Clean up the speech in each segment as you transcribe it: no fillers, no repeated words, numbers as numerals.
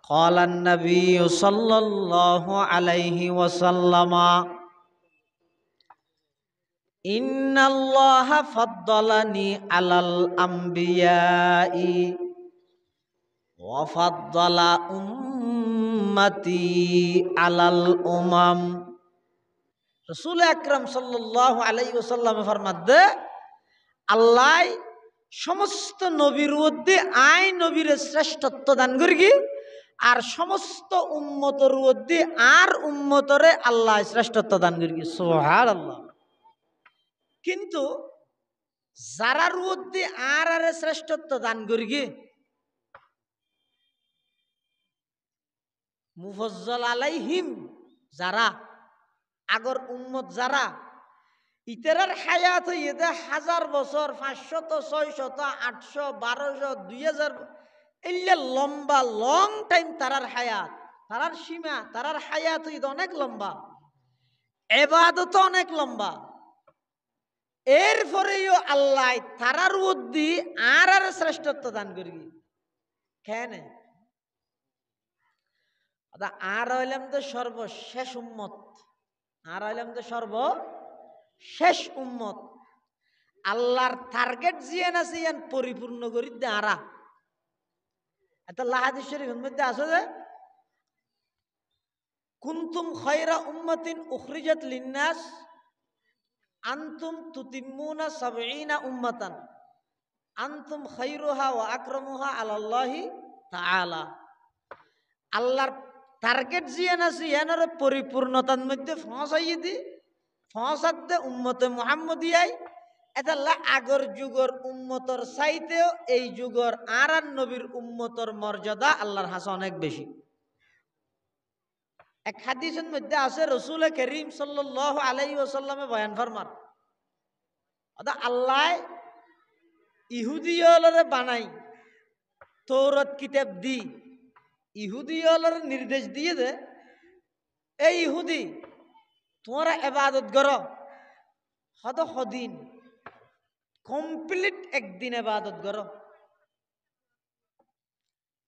ক্বালান নাবিয়্যু সাল্লাল্লাহু আলাইহি ওয়াসাল্লাম ইন্নাল্লাহা ফাদ্দালানি আলাল আমবিয়াই ওয়া ফাদ্দালা উম্মতি আলাল উমাম। রাসূল আকরাম সাল্লাল্লাহু আলাইহি ওয়াসাল্লাম ফরমাদে আল্লাহ সমস্ত নবীর মধ্যে আই নবীর শ্রেষ্ঠত্ব দান করি আর সমস্ত উম্মতের মধ্যে আর উম্মতরে আল্লাহ শ্রেষ্ঠত্ব দান করি। সুবহানাল্লাহ। কিন্তু যারার মধ্যে আর শ্রেষ্ঠত্ব দান করি মুফজ্জল আলাইহিম, যারা আগর উম্মত যারা ইতারার হায়াত হইতে 1000 বছর 500 600 800 1200 2000 এল্লা লম্বা লং টাইম তারার হায়াত, তারার সীমা, তারার হায়াত হইতে অনেক লম্বা, ইবাদত অনেক লম্বা। এরপরেও আল্লাহ তারার মধ্যে আর শ্রেষ্ঠত্ব দান করি কেন? আর হইলাম তো সর্বশেষ উম্মত, আর হইলাম তো সর্বশেষ উম্মত। আল্লাহর টার্গেট জিয়ান আছে ইয়ান পরিপূর্ণ করি দে আরা। এটা হাদিস শরীফের মধ্যে আছে যে কুনতুম খায়রা উম্মাতিন উখরিজাত লিন্নাস আনতুম তুতিম্মুনা 70 উম্মাতান আনতুম খায়রুহা ওয়া আকরামুহা আলাল্লাহি তাআলা। আল্লাহর টার্গেট জিয়ান আছে ইয়ানের পরিপূর্ণতার মধ্যে পৌঁছাইয়ে দি পৌঁছাতে উম্মতে মুহাম্মদিয়াই এটা আগর যুগর উম্মতর চাইতেও এই যুগর আর নবীর উম্মতর মর্যাদা আল্লাহর হাসে অনেক বেশি। এক হাদিসের মধ্যে আছে রাসূল করিম সাল্লাল্লাহু আলাইহি ওয়াসাল্লামে বয়ান ফরমান আল্লাহ ইহুদিয়লরে বানাই তৌরাত কিতাব দি ইহুদিয়লরে নির্দেশ দিয়ে দে এই ইহুদি তোমরা ইবাদত করো হদ হদিন কমপ্লিট একদিন ইবাদত করো,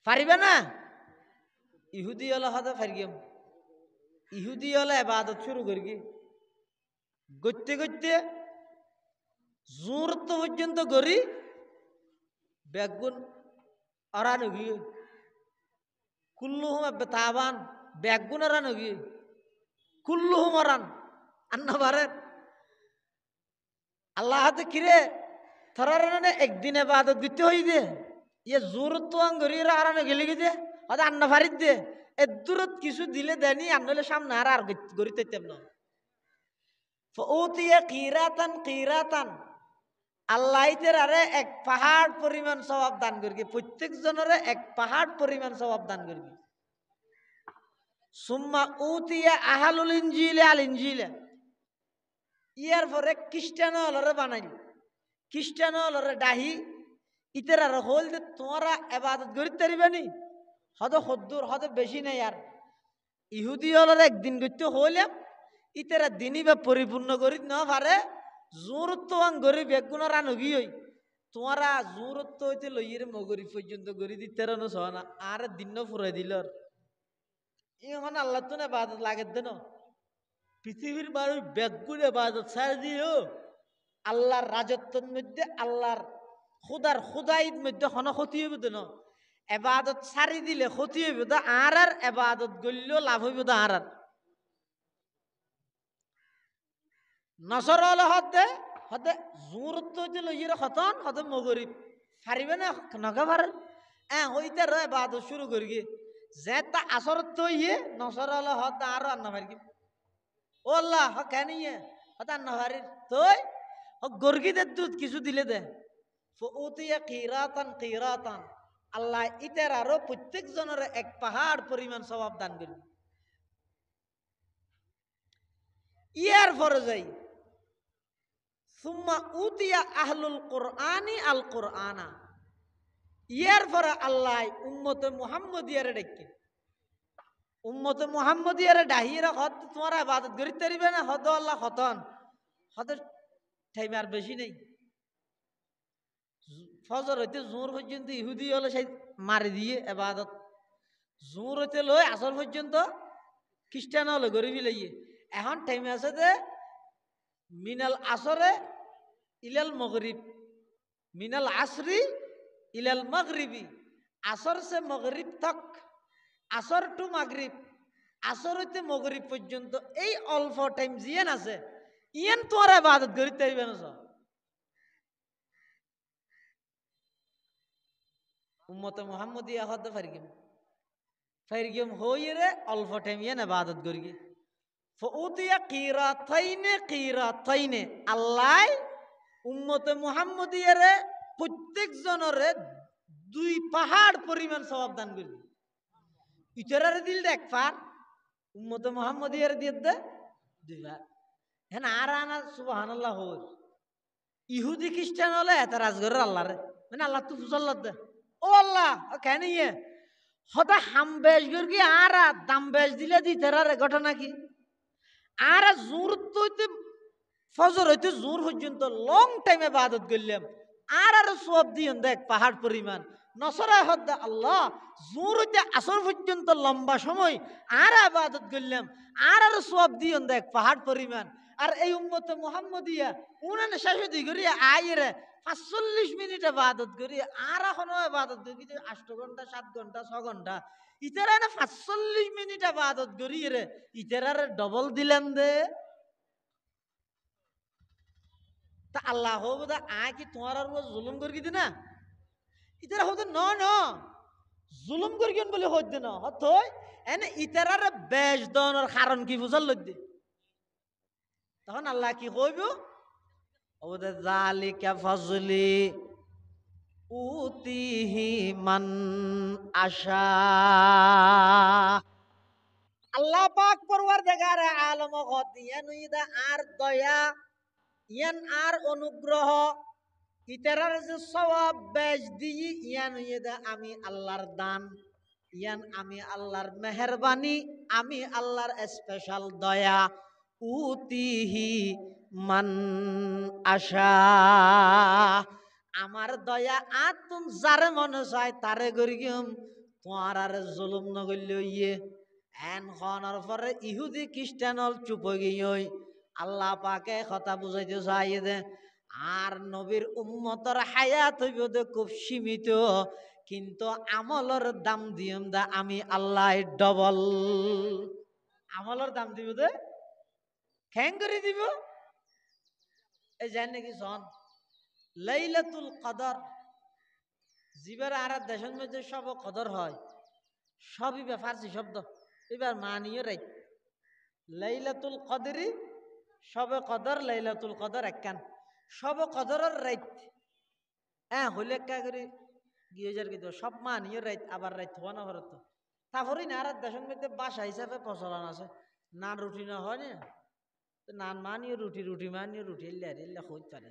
পারিবে না? ইহুদি হলে হদ পারিম, ইহুদি হলে ইবাদত শুরু করি করতে করতে জোরত পর্যন্ত করি বেগুন অরান গিয়ে কুল্লুহুম তাবান বেগুন অরান গিয়ে কুল্লুহুম অরান আন্না বারেন আল্লাহ হাতে কিরে থরার একদিন ইবাদত করতে হই দে ইয়ে জোরত গরি আরানো গেলে গিয়ে হয়তো আন্না ফারিদ দে এ দূরত কিছু দিলে দেনি আনলে সামনে আর গড়ি তৈতাম না। কিরাতান কিরাতান আল্লাহ আরে এক পাহাড় পরিমাণ সওয়াব দান করি, প্রত্যেক জনের এক পাহাড় পরিমাণ সওয়াব দান করি। সুম্মা উতিয়া আহালুল ইনজিল আল ইনজিল ইয়ার পরে খ্রিস্টান হলরে বানাইল, খ্রিস্টান হলরে ডাহি ইতের আর হল যে তোমরা ইবাদত করিতে পারিবানি হদ হদ্দুর হদ বেশি নাই। আর ইহুদি হলরে একদিন করতে হইলাম ইতেরা দিনই বা পরিপূর্ণ করি না পারে জোরত্ব গরি বেগুন রান গিয়ে তোমরা জোরত্ব হইতে লইয়ের মগরি পর্যন্ত গড়ি দিতে রানো সহনা আর দিন ফুরাই দিল। এখন আল্লাহ তো না বাদত লাগে দেন পৃথিবীর মানুষ বেগুন বাদত ছাড় দিও আল্লাহর রাজত্বের মধ্যে আল্লাহর খুদার খুদাইর মধ্যে হন ক্ষতি হইব দেন এবাদত ছাড়ি দিলে ক্ষতি হইব দা আর এবাদত গড়লেও লাভ হইব দা আর নসর হলে হতে হতে জোরত্ব হইতে লইয়ের খতন হতে মগরিব পারিবে না নগা পারেন হইতে রে এবাদত শুরু করি যে তা আসরত তো ইয়ে নসর হলে হতে আরো আন্না পারি ও আল্লাহ হ কেন ইয়ে হতে আন্না পারি তুই গর্গিদের দুধ কিছু দিলে দে ফউতিয়া কিরাতান কিরাতান আল্লাহ ইতের আরো প্রত্যেক জনের এক পাহাড় পরিমাণ সওয়াব দান করি। ইয়ার পরে যাই সুম্মা উতিয়া আহলুল কোরআনি আল কোরআনা ইয়ার পরে আল্লাহ উম্মতে মুহাম্মদিয়ারে ডেকে উম্মতে মুহাম্মদিয়ারে ডাহিরা হদ তোমরা ইবাদত করিতে পারিবে না হদ আল্লাহ হতন হদ টাইম আর বেশি নেই ফজর হইতে জোর পর্যন্ত ইহুদি হলে সেই মারি দিয়ে ইবাদত জোর হইতে লই আসর পর্যন্ত খ্রিস্টান হলে গরিবি লইয়ে এখন টাইম আছে যে মিনাল আসরে ইলাল মগরিব, মিনাল আসরি ইলাল মগরিবি, আসর সে মগরিব তক, আসর টু মাগরিব, আসর হইতে মগরিব পর্যন্ত এই অল্প টাইম জিয়ান আছে ইয়ান তোমার ইবাদত করিতে হইবে না। উম্মতে মুহাম্মদিয়া হতে ফারিগিম হইরে অল্প টাইম ইয়ান ইবাদত করি ফউতিয়া কিরাতাইনে আল্লাহ উম্মতে মুহাম্মদিয়ারে প্রত্যেক জনরে 2 পাহাড় পরিমাণ সওয়াব দান করি। ইতরারে দিল দেখ পার উম্মতে মুহাম্মদিয়ারে দিয়ে দে 2 বার। হ্যাঁ আর আনা সুবহানাল্লাহ হই ইহুদি খ্রিস্টান হলে এতরাজ করে আল্লাহরে মানে আল্লাহ তো ফুসাল্লাহ দে ও আল্লাহ কেন ইয়ে হতা হাম বেশ গর্গি আর দাম বেশ দিলে দিতেরারে ঘটনা কি আর জোর তো ফজর হইতে জোর পর্যন্ত লং টাইমে ইবাদত করলাম আর সব দিন দেখ পাহাড় পরিমাণ নসরা হদ্দা আল্লাহ জোর হইতে আসর পর্যন্ত লম্বা সময় আর ইবাদত করলাম আর সব দিন দেখ পাহাড় পরিমাণ। আর এই উম্মতে মুহাম্মদিয়া উনানে শাশুদি করি আইরে 45 মিনিট ইবাদত করি আর এখনো ইবাদত করি 8 ঘন্টা 7 ঘন্টা 6 ঘন্টা ইতারা 45 মিনিট ইবাদত করি রে ইতারারে ডবল দিলেন দে তা আল্লাহ হোদা আয় কি তোমার আর জুলুম করি দি না ইতারা হোদ ন ন জুলুম করি বলে হইত না হত এনে ইতারারে বেশ দনের কারণ কি বুঝাল লইতে তখন আল্লাহ কি কইব ওদে যালিকা ফাজলি উতিহি মান আশা। আল্লাহ পাক পরওয়ারদিগার আলম হত ইয়ান ইদা আর দয়া ইয়ান আর অনুগ্রহ ইতারার যে সওয়াব বেশ দিই ইয়ান ইদা আমি আল্লাহর দান ইয়ান আমি আল্লাহর মেহেরবানি আমি আল্লাহর স্পেশাল দয়া উতিহি মান আশা আমার দয়া আতুম যারে মনে চায় তারে গরিগম তোমার আর জুলুম নগল্য ইয়ে এন খনার পরে ইহুদি খ্রিস্টানল চুপ গিয়ে আল্লাহ পাকে কথা বুঝাইতে চাই দে আর নবীর উম্মতর হায়াত হইব দে খুব সীমিত কিন্তু আমলের দাম দিম দা আমি আল্লাহ ডবল আমলের দাম দিব দে খ্যাং করে দিব। এই জান নাকি জন লাইলাতুল কদর জিবার আর দেশের মধ্যে সব কদর হয় সবই ফার্সি শব্দ এবার মানিয়ে রাই লাইলাতুল কদরি সবে কদর লাইলাতুল কদর একখান সব কদরের রাইত হ্যাঁ হইলে একা করে গিয়ে যার কিন্তু সব মানিয়ে রাইত আবার রাইত হওয়া না হরত তারপরে না আর দেশের মধ্যে বাসা হিসাবে প্রচলন আছে নান রুটি না হয় না নান মানিয়ে রুটি রুটি মানিয়ে রুটি এল্লা হইতে পারে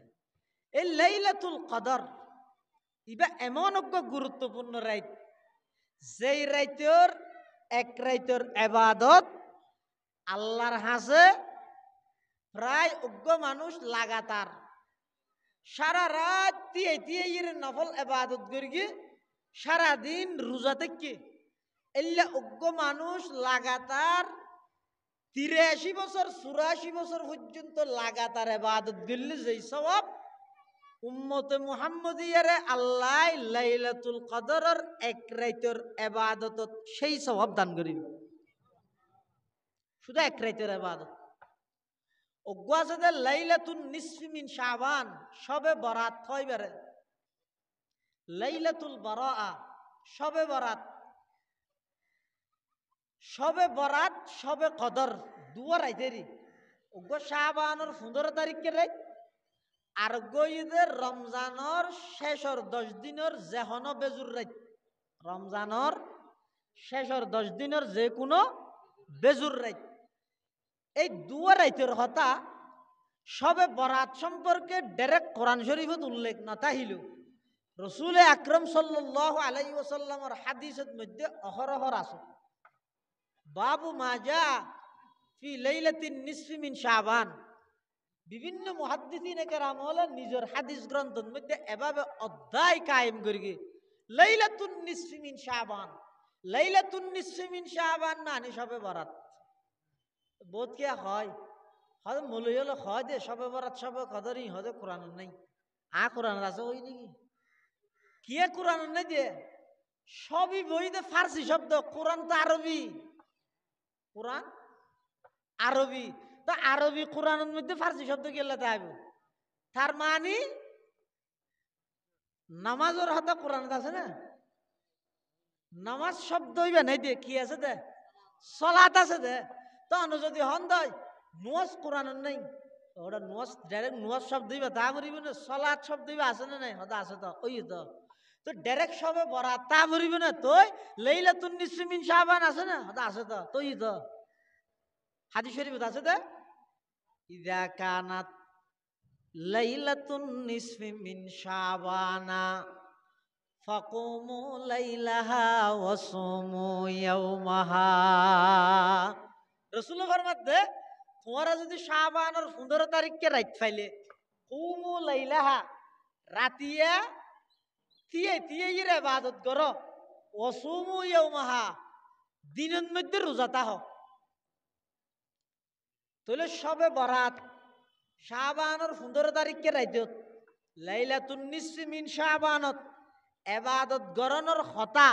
এই লাইলাতুল কদর ইবা এমন গুরুত্বপূর্ণ রাইত যেই রাইতের এক রাইতের ইবাদত আল্লাহর হাসে প্রায় অজ্ঞ মানুষ লাগাতার সারা রাত দিয়ে নফল ইবাদত করি সারাদিন রোজা থেকে এল্লা অজ্ঞ মানুষ লাগাতার 83 বছর 84 বছর পর্যন্ত লাগাতার ইবাদত করলে যেই সওয়াব উম্মতে মুহাম্মদিয়ারে আল্লাহ লাইলাতুল কদরের এক রাতের ইবাদতত সেই সওয়াব দান করিব শুধু এক রাতের ইবাদত অজ্ঞ আছে যে লাইলাতুন নিসফি মিন শাবান সবে বরাত হইবারে লাইলাতুল বারাআ সবে বরাত সবে কদর দুয়া রাইতেরি অজ্ঞ শাবানের 15 তারিখে রাইত আর গইদের রমজানের শেষর 10 দিনের যেহন বেজুর রাইত রমজানের শেষর 10 দিনের যে কোনো বেজুর রাইত এই দুয়া রাইতের হতা সবে বরাত সম্পর্কে ডাইরেক্ট কোরআন শরীফত উল্লেখ না তাহিল রাসূল আকরাম সাল্লাল্লাহু আলাইহি ওয়াসাল্লামের হাদিসের মধ্যে অহরহর আছে বাবু মাজা ফি লাইলাতিন নিসফি মিন শাবান বিভিন্ন মুহাদ্দিসিনে কেরাম হলে নিজের হাদিস গ্রন্থের মধ্যে এভাবে অধ্যায় কায়েম করি লাইলাতুন নিসফি মিন শাবান লাইলাতুন নিসফি মিন শাবান মানে সবে বরাত বোধ কে হয় হয়তো মৌলই হলো হয় দে সবে বরাত সবে কদরই হয়তো কোরআন নাই কোরআন আছে ওই নাকি কে কোরআন নাই দিয়ে সবই বইতে ফার্সি শব্দ কোরআন তো আরবি কোরআন আরবি তো আরবি কোরআনের মধ্যে ফার্সি শব্দ গেলে তাই তার মানে নামাজের হাতে কোরআন আছে না নামাজ শব্দ হইবে নাই দে কি আছে দে সলাত আছে দে তখন যদি হন দয় নুয়াজ কোরআন নাই ওটা নুয়াজ ডাইরেক্ট নুয়াজ শব্দ হইবে তা মরিব না সলাত শব্দ হইবে আছে না নাই হদা আছে তো ওই তো তো ডাইরেক্ট সবে বরাত তা মরিব না তুই লাইলাতুন নিসফি মিন শাবান আছে না হদা আছে তো তুই তো হাদিস শরীফ আছে দে ইযা কানাত লাইলাতুন নিসফি মিন শাবানা ফাকুমু লাইলাহা ওয়াসুমু ইয়াওমাহা রাসূল ফরমাতে তোমরা যদি শাবানের 15 তারিখকে রাত পাইলে কুমু লাইলাহা রাতিয়া তিয়ে এর ইবাদত করো ওয়াসুমু ইয়াওমাহা দিনের মধ্যে রোজা থাকো তাহলে সবে বরাত শাবানের 15 তারিখকে রাইত লাইলাতুন নিসফি মিন শাবানত ইবাদত গরনের কথা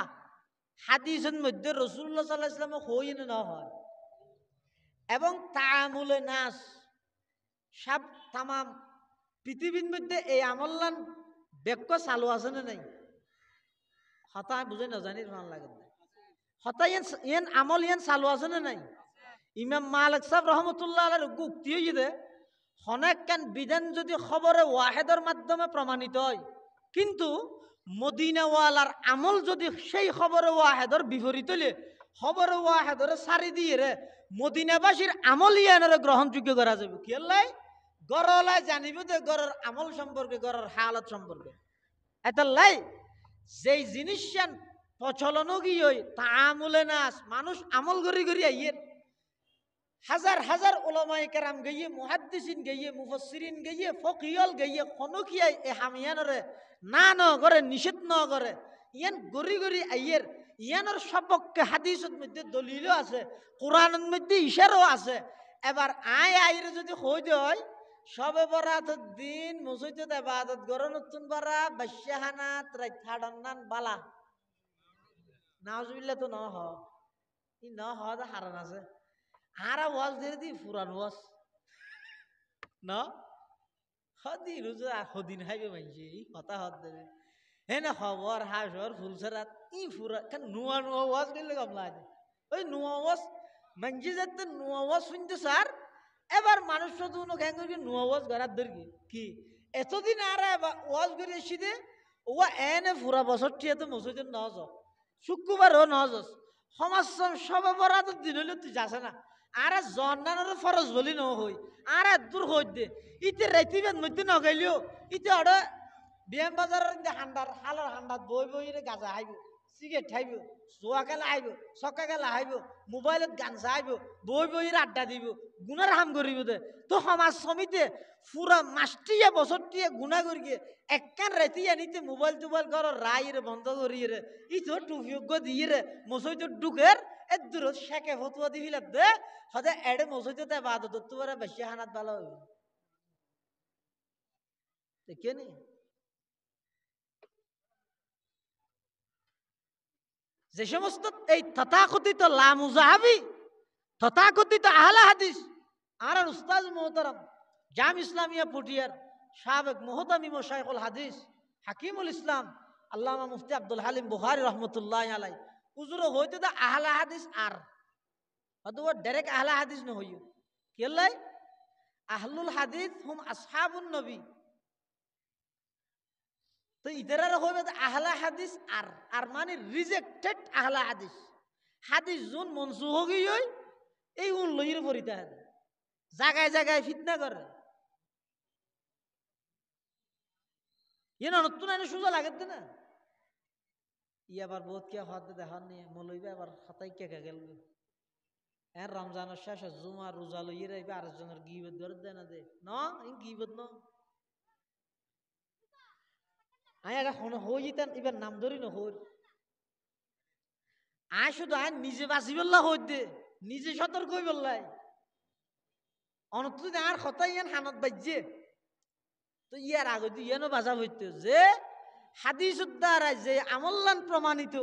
হাদিসের মধ্যে রাসূলুল্লাহ সাল্লাল্লাহু আলাইহি ওয়াসাল্লাম হইন না হয় এবং তাআমুলে নাস সব तमाम পৃথিবীর মধ্যে এই আমললান বেক্য চালু আছে না নাই হতা বুঝে না জানি ভালো লাগে হতা ইয়ান আমল ইয়ান চালু আছে না নাই ইমাম মালিক সাহেব রহমতুল্লাহ আলাইহির উক্তি হইছে অনেক কান বিধান যদি খবরে ওয়াহেদের মাধ্যমে প্রমাণিত হয় কিন্তু মদিনাওয়ালার আমল যদি সেই খবরে ওয়াহেদের বিপরীত হলে খবরে ওয়াহেদের সারি দিয়ে রে মদিনাবাসীর আমল ইয়ানের গ্রহণযোগ্য করা যাবে কি আল্লাহ গরলাই জানিব যে গরের আমল সম্পর্কে গরের হালত সম্পর্কে এতাল্লাই যেই জিনিস প্রচলন গিয়ে তাআমুলে নাস মানুষ আমল করি করি আইয়ের হাজার হাজার ওলামায়ে কেরাম গিয়ে মুহাদ্দিসিন গিয়ে মুফাসসিরিন গিয়ে ফকিহল গিয়ে খনকিয়া এ হামিয়ানরে না ন করে নিষেধ ন করে ইয়ান গরি গরি আইয়ের ইয়ানোর সপক্ষে হাদিসের মধ্যে দলিলও আছে কোরআনের মধ্যে ইশারাও আছে এবার আইরে যদি হই দেয় সবে বরাতের দিন মসজিদে ইবাদত করে নতুন বারা বাদশাহানাত রাইথাডান্নান বালা নাউজুবিল্লাহ তো ন হ ই ন হ দা হারান আছে আরা ওয়াজ ধরে দি ফুরান ওয়াজ না হদি রুজা হদিন হাইবে মাইছে ই কথা হদ দেবে হেনে খবর হাসর ফুলসরাত ই ফুরা কেন নুয়া নুয়া ওয়াজ গেলে গামলা আছে ওই নুয়া ওয়াজ মানজি যাতে নুয়া ওয়াজ শুনতে স্যার এবার মানুষ শুধু কেন করি নুয়া ওয়াজ গড়ার দরকি কি এতদিন আর ওয়াজ করে এসি দে ও এনে ফুরা বছর টিয়া তো মসজিদে ন যাও শুক্রবারও ন যাস সমাজ সবে বরাত দিন হইলে তুই যাস না আর জন্নানোর ফরজ বলি ন হই আর দূর হই দে ইতে রাইতিবেন মধ্যে নগাইলিও ইতে অর্ডার বিয়াম বাজারের হান্ডার হালার হান্ডার বই বইরে গাজা আইব সিগারেট খাইব জোয়া খেলা আইব চকা খেলা আইব মোবাইলত গান চাইব বই বইরে আড্ডা দিব গুণার হাম করিব দে তো সমাজ সমিতে পুরা মাসটিয়া বছরটিয়া গুণা করিয়ে একখান রাইতে আনিতে মোবাইল টোবাইল ঘর রাইরে বন্ধ করিয়ে ই তো টুফিয়োগ্য দিয়ে মসই তো ডুকের এ দূর শেখে ফতুয়া দিবিল দে হদে এডে মসজিদে তে বাদত তোরা বেশি হানাত ভালো হইব দেখে নি যে সমস্ত এই তথাকথিত লামুজাহাবি তথাকথিত আহলে হাদিস আর উস্তাদ মোহতারাম জাম ইসলামিয়া পুটিয়ার সাবেক মুহতামিম শাইখুল হাদিস হাকিমুল ইসলাম আল্লামা মুফতি আব্দুল হালিম বুখারী রাহমাতুল্লাহি আলাইহি হুজুর হইতে দা আহলে হাদিস আর অথবা ডাইরেক্ট আহলে হাদিস ন হইও কেলাই আহলুল হাদিস হুম আসহাবুন নবী তো ইদারা হইবে আহলে হাদিস আর মানে রিজেক্টেড আহলে হাদিস হাদিস জুন মনসুখ হই এই উন লইর পরিতা জায়গায় জায়গায় ফিতনা করে ইয়ে নতুন আইনে সোজা লাগে না ই আবার বহুত কে হদ দেখান নিয়ে মলইবে আবার হতাই কে গেল এর রমজানের শেষে জুমা রোজা লইয়ে রাইবে আরেকজনের গিবত ধরে দেয় না দে ন গিবত ন আয় এটা হইতেন এবার নাম ধরি ন হই আয় শুধু আয় নিজে বাঁচি বললা হইতে নিজে সতর্ক হই বললাই অনত আর কথা ইয়ান হানত বাজছে তো ইয়ার আগে তো ইয়ানো বাজা হইতে যে হাদিস দ্বারা যে আমল্লান প্রমাণিত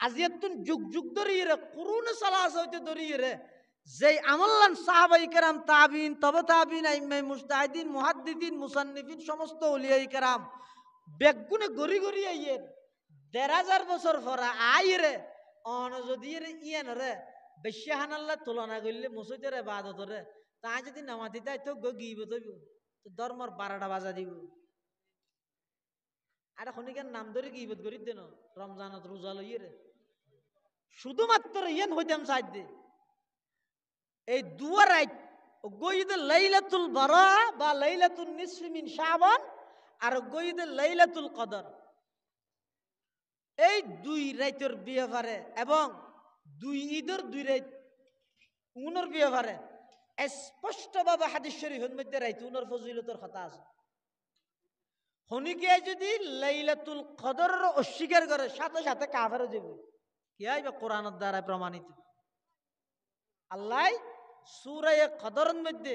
আজিয়াতুন যুগ যুগ ধরিয়ে রে কুরুনে সালাস হইতে ধরিয়ে রে যে আমল্লান সাহাবাই কেরাম তাবিন তবে তাবিন আইম্মাই মুজতাহিদিন মুহাদ্দিদিন মুসান্নিফিন সমস্ত ওলিয়াই কেরাম বেগুনে গড়ি গড়ি আইয়ের ১,৫০০ বছর পরা আইরে অন যদি ইয়ান রে বেশিহানাল্লাহ তুলনা করলে মসজিদের ইবাদত রে তা যদি নামাতি তাই তো গিব তো ধর্মর ১২টা বাজা দিব আর খনিকের নাম ধরে গিবত করি দেন রমজানত রোজা লইয়ে রে শুধুমাত্র ইয়ান হইতাম সাইড দে এই দুয়া রাইট গইদে লাইলাতুল বারা বা লাইলাতুল নিসফি মিন শাবান আর গইদে লাইলাতুল কদর এই দুই রাইতের ব্যাপারে এবং দুই ঈদের দুই রাইত উনর ব্যাপারে স্পষ্টভাবে হাদিস শরীফের মধ্যে রাইত উনর ফজিলতের কথা আছে হনিকে যদি লাইলাতুল কদর অস্বীকার করে সাথে সাথে কাফের হয়ে যাবে কি হয় বা কোরআনের দ্বারা প্রমাণিত আল্লাহ সূরা কদরের মধ্যে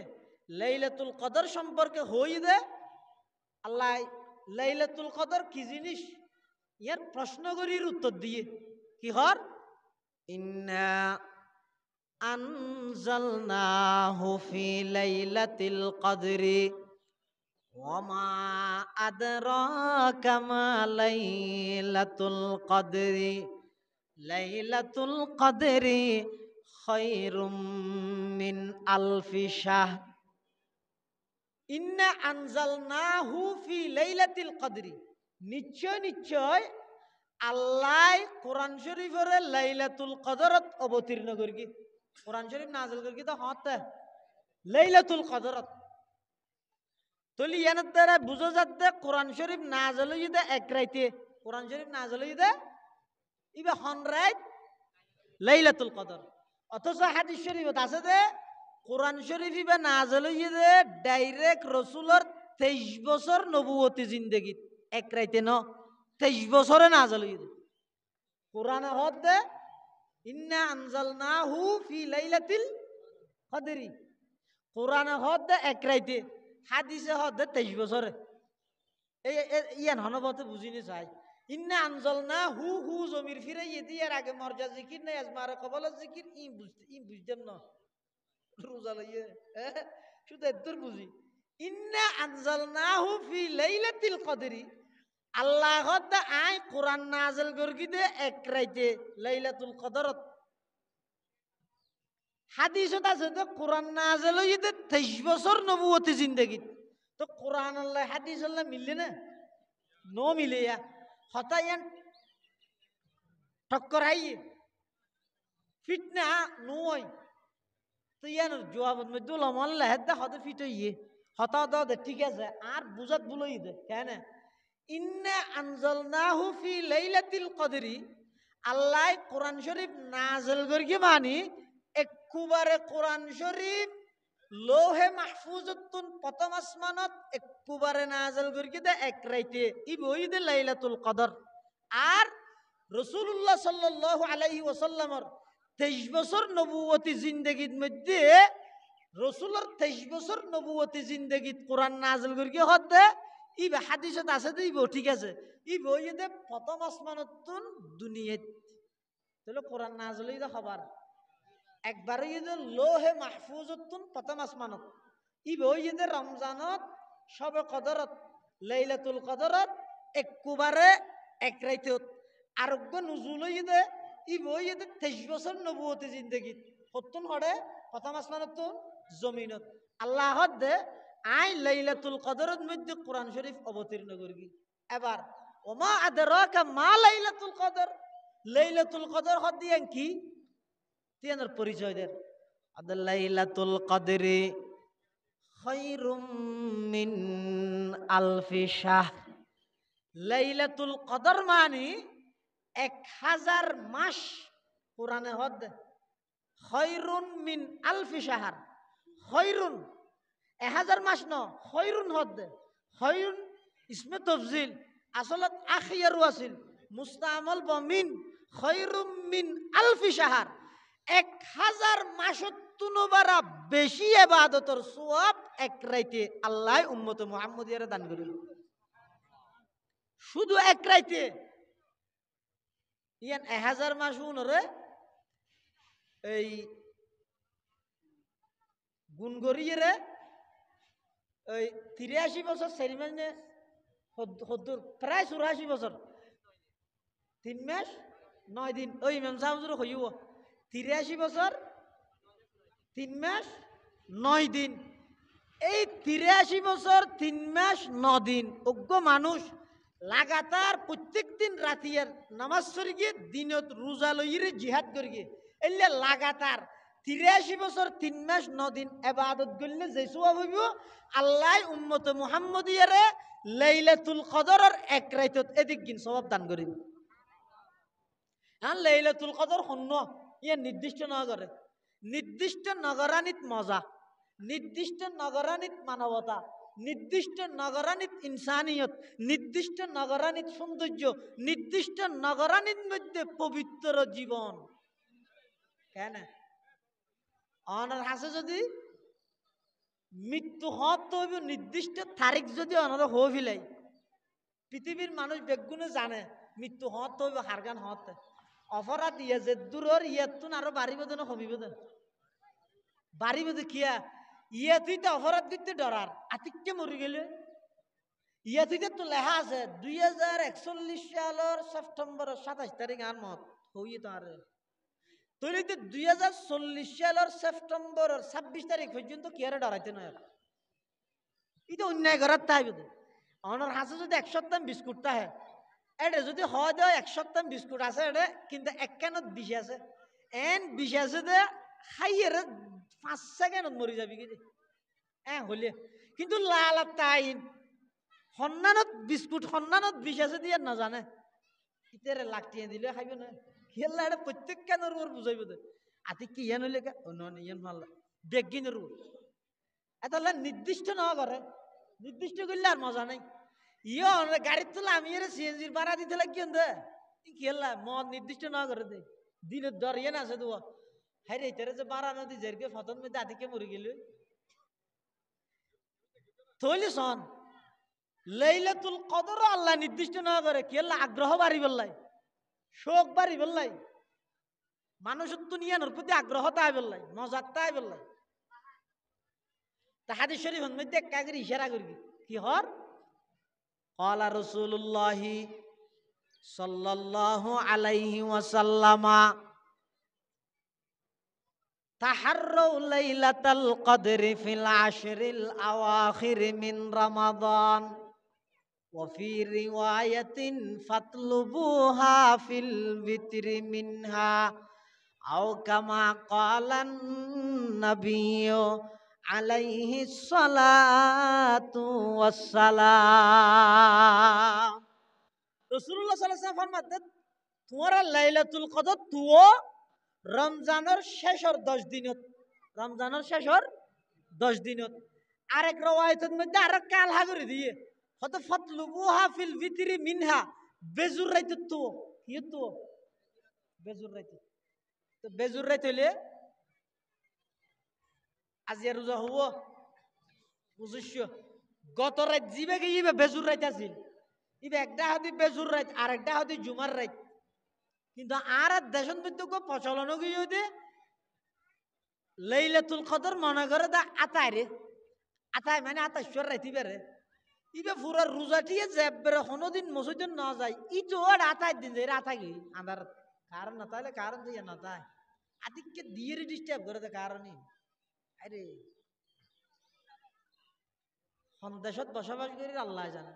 লাইলাতুল কদর সম্পর্কে হই দে আল্লাহ লাইলাতুল কদর কি জিনিস ইয়ার প্রশ্ন করির উত্তর দিয়ে কি হর ইন্না আনজালনাহু ফি লাইলাতিল কদরি ওয়া মা আদরাকা মা লাইলাতুল কদরি লাইলাতুল কদরি খায়রুম মিন আলফি শাহর ইন্না আনজালনাহু ফি লাইলাতিল কদরি নিশ্চয় নিশ্চয় আল্লাহ কোরআন শরীফের লাইলাতুল কদরত অবতীর্ণ করি কোরআন শরীফ নাযিল করি তো হতে লাইলাতুল কদরত তলি ইয়ানের দ্বারা বুঝা যাচ্ছে কোরআন শরীফ নাযিল হইতে এক রাইতে কোরআন শরীফ নাযিল হইতে ইবা হন রাইত লাইলাতুল কদর অথচ হাদিস শরীফত আছে যে কোরআন শরীফ ইবা নাযিল হইতে ডাইরেক্ট রাসূলের 23 বছর নবুয়তি জিন্দেগি এক রাইতে ন 23 বছরে নাযিল হইতে কোরআনে হতে ইন্না আনজালনাহু ফি লাইলাতিল কদরি কোরআনে হতে এক রাইতে হাদিসে হতে 23 বছরে এই ইয়ান হনবতে বুঝিনি চাই ইন্না আনজালনাহু হু জমির ফিরে ইয়ার আগে মরজা জিকির নাই আজমারে কবল জিকির ই বুঝতাম না রোজা লইয়ে শুধু এত বুঝি ইন্না আনজালনাহু ফি লাইলাতিল কদরি আল্লাহ হদ্দা আয় কোরআন নাযিল করগি দে এক রাইতে লাইলাতুল কদরত হাদিসত আছে তো কোরআন নাযিল হইতে 23 বছর নবুয়তি জিন্দেগি তো কোরআন আল্লাহ হাদিস আল্লাহ মিললে না নো মিলেয়া হতায়ান টক্কর আই ফিটনা নয় তো ইয়ান জবাব মধ্যে লমাল্লাহ হেদা হতে ফিট হইয়ে হতা দাও দে ঠিক আছে আর বুঝাত বুলই দে কেন ইন্না আনজালনাহু ফি লাইলাতিল কদরি আল্লাহ কোরআন শরীফ নাযিল করি মানি একবারে কোরআন শরীফ লোহে মাহফুজতুন প্রথম আসমানত একবারে নাযিল করি দে এক রাইতে ই বই দে লাইলাতুল কদর আর রাসূলুল্লাহ সাল্লাল্লাহু আলাইহি ওয়াসাল্লামের 23 বছর নবুয়তি জিন্দেগির মধ্যে রাসূলের 23 বছর নবুয়তি জিন্দেগিত কোরআন নাযিল করি হতে ইবা হাদিসত আছে তো ইবো ঠিক আছে ই বইতে প্রথম আসমানতুন দুনিয়াত তাহলে কোরআন নাযিল হইতে খবর একবার ইদে লোহে মাহফুজতুন প্রথম আসমানত ই বইতে রমজানত শবে কদরত লাইলাতুল কদরত একবারে এক রাইতত আরোগ্য নুজুল হইতে ই বইতে 23 বছর নবুয়তি জিন্দেগিত হতুন হড়ে প্রথম আসমানতুন জমিনত আল্লাহ দে আই লাইলাতুল কদরের মধ্যে কোরআন শরীফ অবতীর্ণ করি এবার ওমা আদরাকা মা লাইলাতুল কদর লাইলাতুল কদর হদিয়ান কি তিনার পরিচয় দেন আদ লাইলাতুল কদরি খায়রুম মিন আলফি শাহর লাইলাতুল কদর মানে 1000 মাস কোরআনে হদ খায়রুন মিন আলফি শাহর খায়রুন 1000 মাস ন খৈরুন হদ খৈরুন ইসমে তফজিল আসলত আখিয়ারু আছিল মুস্তামল বমিন খায়রুম মিন আলফি শাহর, 1000 মাসত তুনবারা বেশি ইবাদতর সওয়াব এক রাইতে আল্লাহ উম্মত মুহাম্মদিয়ারে দান করিল। শুধু এক রাইতে ইয়ান 1000 মাস উনরে এই গুণ করিয়ে ওই 83 বছর সেরিমানে প্রায় 84 বছর 3 মাস 9 দিন ওই ইমাম সাহেব হইব 83 বছর 3 মাস 9 দিন। এই 83 বছর 3 মাস 9 দিন অজ্ঞ মানুষ লাগাতার প্রত্যেক দিন রাতিয়ার নামাজ পড়ি গিয়ে দিনত রোজা লইরে জিহাদ করি গিয়ে এলে লাগাতার 83 বছর 3 মাস 9 দিন ইবাদত করলে যে সওয়াব হইব আল্লাহ উম্মত মুহাম্মদিয়ারে লাইলাতুল কদরের এক রাইতত এদিক গিন সওয়াব দান করিব। আর লাইলাতুল কদর হন্য ইয়া নির্দিষ্ট নগরে, নির্দিষ্ট নগরানিত মজা, নির্দিষ্ট নগরানিত মানবতা, নির্দিষ্ট নগরানিত ইনসানিয়ত, নির্দিষ্ট নগরানিত সৌন্দর্য, নির্দিষ্ট নগরানির মধ্যে পবিত্র জীবন। কেন অনার হাসে যদি মৃত্যু হত তো নির্দিষ্ট তারিখ যদি অনার হয়ে ফেলাই পৃথিবীর মানুষ বেগুনে জানে মৃত্যু হত তো হারগান হত অপরাধ ইয়ে যে দূরের ইয়েতুন আরো বাড়িব দেন কমিব দেন বাড়িব দে কিয়া ইয়ে তুই তো অপরাধ করতে ডরার আতিককে মরি গেলে ইয়ে তুই তো লেখা আছে 2041 সালের সেপ্টেম্বর 27 তারিখ আর মত হইয়ে তো আর তুই 2040 সালের সেপ্টেম্বর 26 তারিখ পর্যন্ত কি আর ডরাইতে নয় এটা অন্যায় করার তাই বুঝে অনার হাসে যদি 1 সপ্তাহ বিস্কুট তা হ্যাঁ এটা যদি হয় দেয় 1 সপ্তাহ বিস্কুট আছে এটা কিন্তু এক ক্যানত বিষ আছে এন বিষ আছে দে খাইয়ে 5 সেকেন্ডত মরি যাবি কি হলে কিন্তু লাল তাই সন্ধানত বিস্কুট সন্ধানত বিষ আছে দিয়ে নাজানে ইতারে লাখটিয়ে দিলে খাইব না খেলা এটা প্রত্যেক কেনের উপর বুঝাইব দে আতি কি ইয়ান হইলে ইয়ান ভাল বেগিনের উপর এটা নির্দিষ্ট না করে নির্দিষ্ট করলে আর মজা নাই ইয়ে গাড়ির তোলা আমি এর সিএনজির ভাড়া দিতে লাগি দে খেলা মদ নির্দিষ্ট না করে দে দিনের দর ইয়ে না আছে তো হাই রে এটারে যে বাড়া নদী জেরকে ফতন মধ্যে আতিকে মরে গেল থইলি সন লাইলাতুল কদর আল্লাহ নির্দিষ্ট না করে খেলা আগ্রহ বাড়ি বললাই শোক বাড়ি বললাই মানুষের দুনিয়ার প্রতি আগ্রহ তাই বললাই মজার তাই বললাই তা হাদিস শরীফের মধ্যে কাগরি ইশারা করি কি হর قال رسول الله صلى الله عليه وسلم تحروا ليلة القدر في العشر الأواخر من رمضان وفي رواية فاطلبوها في الوتر منها أو كما قال النبي عليه الصلاة والسلام রাসূলুল্লাহ সাল্লাল্লাহু আলাইহি ওয়াসাল্লাম ফরমাতেন তোমরা লাইলাতুল কদর তুও রমজানের শেষর 10 দিনত রমজানের শেষর 10 দিনত আরেক রওয়ায়াতের মধ্যে আরেক কাল হাগরে দিয়ে হত ফাতলুবুহা ফিল ভিতরি মিনহা বেজুর রাইত তো কি তো বেজুর রাইত তো বেজুর রাইত হইলে আজিয়া রোজা হবো বুঝছো গত রাত জিবে গিয়ে বেজুর রাইত আছিল ইবে একটা হাতি বেজুর রাত আর একটা হাতি জুমার রাত কিন্তু আর দেশন বিদ্যুৎ প্রচলন গিয়ে দে লাইলাতুল কদর মনে করে দা আতায় রে আতায় মানে 28 রাতি বেরে ইবে পুরো রোজাটিয়ে যাবে কোনোদিন মসজিদে না যায় ই তো আতায় দিন যে আতায় গই আন্ধার কারণ না তাহলে কারণ দিয়ে না তাই আদিককে দিয়ে ডিস্টার্ব করে দে কারণই আরে সন্দেশত বসবাস করি আল্লাহ জানে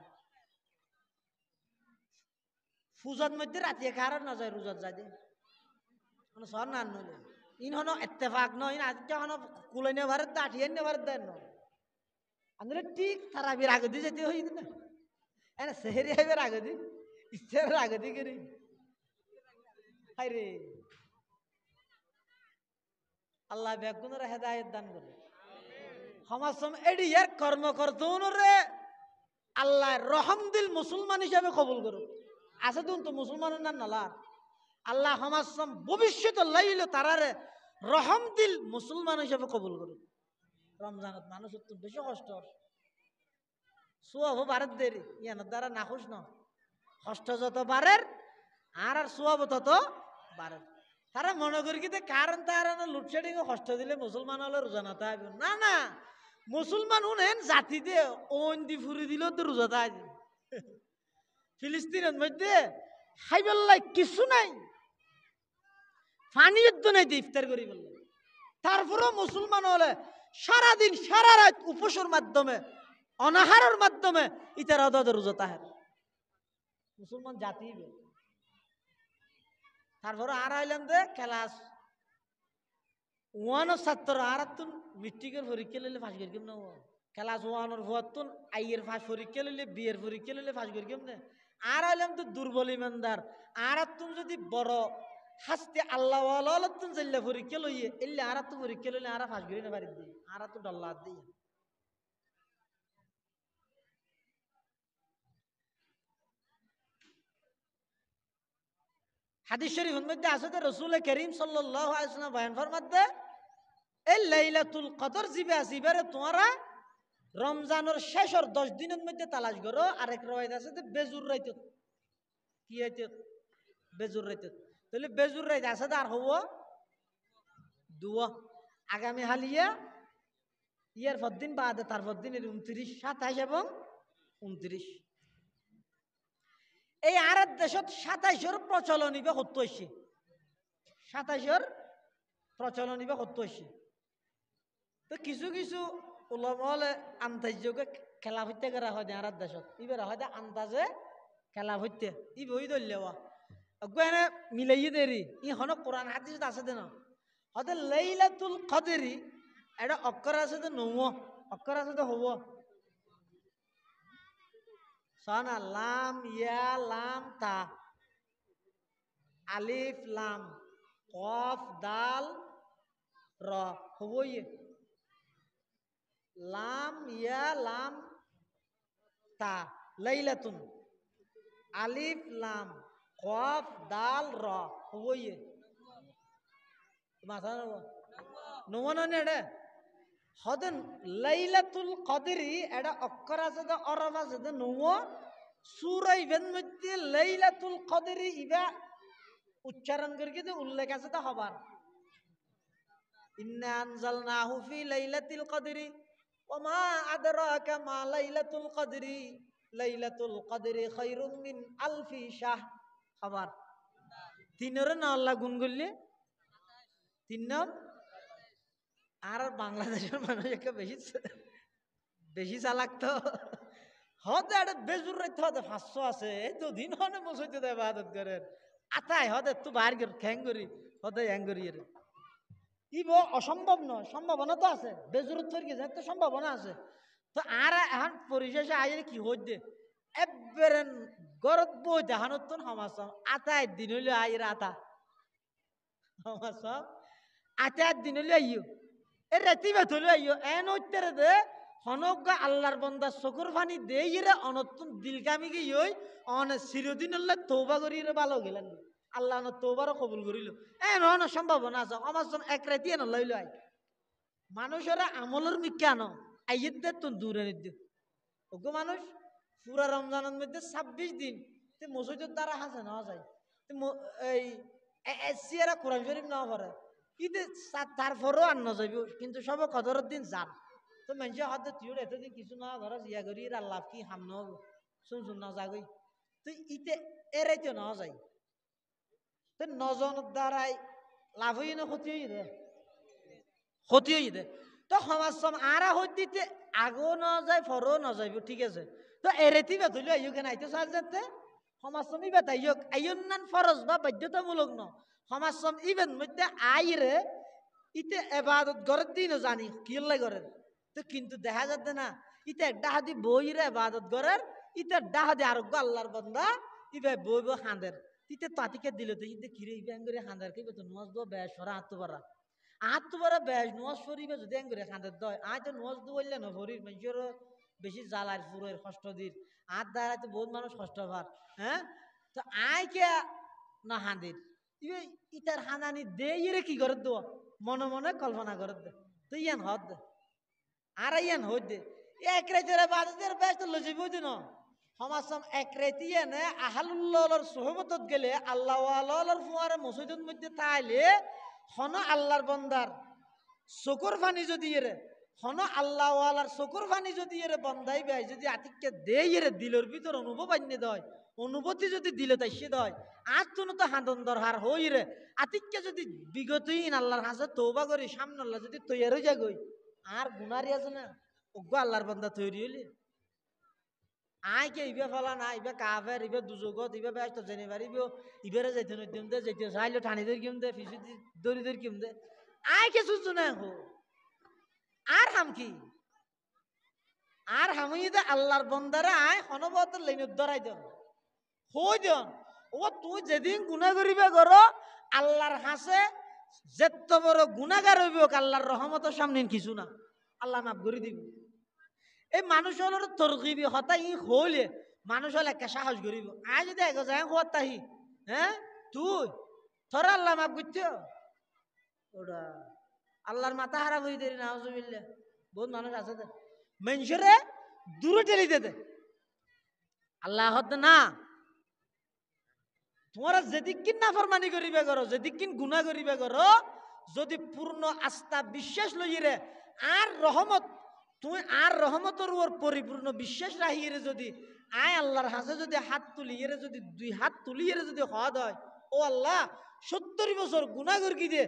ফুজার মধ্যে রাতিয়ে কারণ না যায় রোজার যায় মানে সর না নইলে ইন হনো ইত্তেফাক ন ইন আজকে হনো কুলাইনে ভারত দা আঠিয়ান নে ভারত দেন আমরা ঠিক তারাবির আগে দিয়ে যেতে হই না এনে সেহরি আইবার আগে দি ইস্তের আগে দি করি আরে আল্লাহ বেগুনের হেদায়েত দান করে সমাজ এডি ইয়ার কর্ম করতরে আল্লাহ রহম দিল মুসলমান হিসাবে কবুল করো আছে তো মুসলমানের নাম নালা আল্লাহ সমাজ ভবিষ্যৎ লাইল তারারে রহম দিল মুসলমান হিসেবে কবুল করুন। রমজানত মানুষ তো বেশি কষ্ট সোয়াব বারের দেরি ইয়ানোর দ্বারা নাখুশ ন কষ্ট যত বারের আর সোয়াব তত বারের। তারা মনে করি কি কারণ তারা লোডশেডিং কষ্ট দিলে মুসলমান হলে রোজা না না না মুসলমান শুনেন জাতি দিয়ে ওন দি ফুরি দিল তো রোজা থাকবে। ফিলিস্তিনের মধ্যে খাইবেল্লাই কিছু নাই, পানি যুদ্ধ নাই ইফতার করি বললে, তারপরেও মুসলমান হলে সারাদিন সারা রাত উপসের মাধ্যমে অনাহারের মাধ্যমে ইতারা রোজা তাহের মুসলমান জাতি। তারপরে আর আইলাম দে ক্লাস ওয়ানের ছাত্র আর তুন মেট্রিকের পরীক্ষা লইলে ফাঁস করি কেমন ক্লাস ওয়ানের ভুয়ার তুন আইয়ের ফাঁস পরীক্ষা লইলে বিয়ের পরীক্ষা লইলে ফাঁস করি কেমন আর আইলাম তো দুর্বল ইমানদার আর তুন যদি বড় হাসতে আল্লাহ তুন চাইলে পরীক্ষা লইয়ে এলে আর তো পরীক্ষা লইলে আর ফাঁস করি না বাড়ি দিই আর তো ডল্লা দিই। হাদিস শরীফের মধ্যে আছে যে রাসূল করিম সাল্লাল্লাহু আলাইহি ওয়াসাল্লাম বয়ান ফরমাতে এই লাইলাতুল কদর জিবে আসিবারে তোমরা রমজানের শেষের 10 দিনের মধ্যে তালাশ করো। আরেক রওয়ায়াত আছে যে বেজুর রাইতে কি হইতে বেজুর রাইতে তাহলে বেজুর রাইতে আছে আর হবো দুয়া আগামী হালিয়া ইয়ার পরদিন বাদে তার পরদিনের 29, 27 এবং 29 এই আরেক দেশত 27-এর প্রচলন ইবে হতো হইছে 27-এর প্রচলন ইবে হতো হইছে। তো কিছু কিছু উলামালে আন্তাজকে খেলা হইতে করা হয় আরেক দেশত ইবে হয় আন্তাজে খেলা হইতে ই বই ধরলেওয়া অজ্ঞানে মিলাইয়ে দেরি ই হন কোরআন হাদিস আছে দেন হতে লাইলাতুল কদরি এটা অক্ষর আছে তো নৌ অক্ষর আছে তো হব সানা লাম ইয়া লাম তা আলিফ লাম কফ দাল র হব লাম ইয়া লাম তা লাইলাতুন আলিফ লাম কফ দাল র হব মাথা নৌনা নেড়ে হদেন লাইলাতুল কদরি এটা অক্ষর আছে তো অরব আছে তো নৌ সূরা ইবেন মধ্যে লাইলাতুল কদরি ইবা উচ্চারণ করি যে উল্লেখ আছে তো হবার ইন্না আনজালনাহু ফি লাইলাতিল কদরি ওয়া মা আদরাকা মা লাইলাতুল কদরি লাইলাতুল কদরি খায়রুম মিন আলফি শাহর খবর তিনের না আল্লাহ গুণ করলে তিন নাম আর বাংলাদেশের মানুষ একটা বেশি চালাক তো হতে একটা বেজুর রাইতে হতে 500 আছে তো দিন হনে মসজিদে দেয় ইবাদত করেন আতাই হতে তুই বাইর কর খ্যাং করি হতে হ্যাং করি ইব অসম্ভব নয় সম্ভাবনা তো আছে বেজুরত ফের গেছে তো সম্ভাবনা আছে তো আর এখন পরিশেষে আইলে কি হইতে এবেরেন গরত বই দেখানোর তো সমাজ আতাই দিন হইলে আইর আতা সমাজ আতাই দিন হইলে আইও এ রাতি বেত হইলে আইও এন হইতে দে হনজ্ঞা আল্লাহর বন্দা চকুর পানি দেইরে অনতুন দিলকামি গিয়ে অন চিরদিন তৌবা করি ভালো গেলেন আল্লাহ তৌবারও কবুল করিল এন সম্ভাবনা আছে আমার এক রাতি এন লইল আই মানুষেরা আমলের মিক্কে আনো আইয়ের দে তো দূরে নিদ্য ওগো মানুষ পুরা রমজানের মধ্যে 26 দিন মসজিদের দ্বারা হাসে নেওয়া যায় এই এসিয়ারা কোরআন শরীফ নেওয়া পারে কিন্তু তারপরেও আর না যাইব কিন্তু সব কদরের দিন যান তো মানুষের হাতে তুই এতদিন কিছু না ধরো ইয়া করি আল্লাহ কি হাম নহব শুন না যাগই তো ইতে এরাইতে নেওয়া যায় তো নজনের দ্বারাই লাভ হই না ক্ষতি হই দে ক্ষতি হই দে তো সমাজ আরা হইতে আগেও না যায় পরেও না যাইব ঠিক আছে তো এরেতি বেতলি আইও কেন আইতে চার যাতে সমাজম ইবেত আইয়ক আইয়ন ফরজ বা বাধ্যতামূলক ন সমাজম ইবেন মধ্যে আইরে ইতে এবাদত গড়ের দিনও জানি কি গড়ের তো কিন্তু দেখা যাচ্ছে না ইতে ডাহাদি বইরে এবাদত গড়ের ইতে ডাহাদি আরোগ্য আল্লাহর বন্দা ইবে বই বই হাঁদের ইতে তাতিকে দিল তো ইতে কিরে ইবে করে হাঁদের কি তো নোয়াজ দো বেশ সরা আত্মবারা বেশ নোয়াজ শরীফে যদি করে হাঁদের দয় আয় তো নোয়াজ দু বললে না ভরির মানুষের বেশি জ্বালার পুরের কষ্ট দিন আর দ্বারা তো বহুত মানুষ কষ্ট ভার হ্যাঁ তো আয় কে না হাঁদির ইতার হানানি দে ইরে কি করে দো মনে মনে কল্পনা করে দে তুই ইয়ান হদ দে আর ইয়ান হদ দে এক রাইতের বাদের ব্যস্ত লজিব দিন সমাজম এক রাইতিয়ে নে আহালুল্লাহর সোহবতত গেলে আল্লাহ আল্লাহর ফুয়ারে মসজিদের মধ্যে তাইলে হন আল্লাহর বন্দার চকুর ফানি যদি এরে হন আল্লাহ আল্লাহর চকুর ফানি যদি এরে বন্দাই বেয় যদি আতিককে দে এরে দিলর ভিতর অনুভব আন্য দেয় অনুভূতি যদি দিলে তাই সে দয় আর তুনো তো হাঁদন দরহার হই রে আতিককে যদি বিগতহীন আল্লাহর হাসে তৌবা করি সামনে আল্লাহ যদি তৈয়ার হয়ে যাগই আর গুনারি আছে না ওগো আল্লাহর বান্দা তৈরি হইলে আয় কে ইবে ফলা না ইবে কাফের ইবে দুজগত ইবে ব্যস্ত জেনে পারিব ইবেরে যাইতে নইতেম দে যাইতে চাইলে টানি ধর কিম দে ফিসু দড়ি ধর কিম দে আয় কে সুসু না হো আর হাম কি আর হামই দে আল্লাহর বন্দারে আয় হনবত লাইন ধরাই দেন হই দেন ও তুই যেদিন গুণা করিবে গর আল্লাহর হাসে যেত বড় গুণাগার হইব আল্লাহর রহমতের সামনে কিছু না আল্লাহ মাফ করে দিব এই মানুষ হল তরকিবি হতাই হইলে মানুষ হলে একটা সাহস করিব আয় যদি এক যায় হওয়ার তাহি হ্যাঁ তুই থর আল্লাহ মাফ করছো ওটা আল্লাহর মাথা হারাম হয়ে দেরি না বহুত মানুষ আছে তো মানুষরে দূরে ঠেলি দে আল্লাহ হত না তোমরা যেদিকিন নাফরমানি করিবে করো যেদিকিন গুনাহ করিবে করো যদি পূর্ণ আস্থা বিশ্বাস লইরে আর রহমত তুমি আর রহমতের উপর পরিপূর্ণ বিশ্বাস রাখিয়ে যদি আয় আল্লাহর হাসে যদি হাত তুলিয়ে যদি দুই হাত তুলিয়ে যদি হদ হয় ও আল্লাহ 70 বছর গুনাহ করি দিয়ে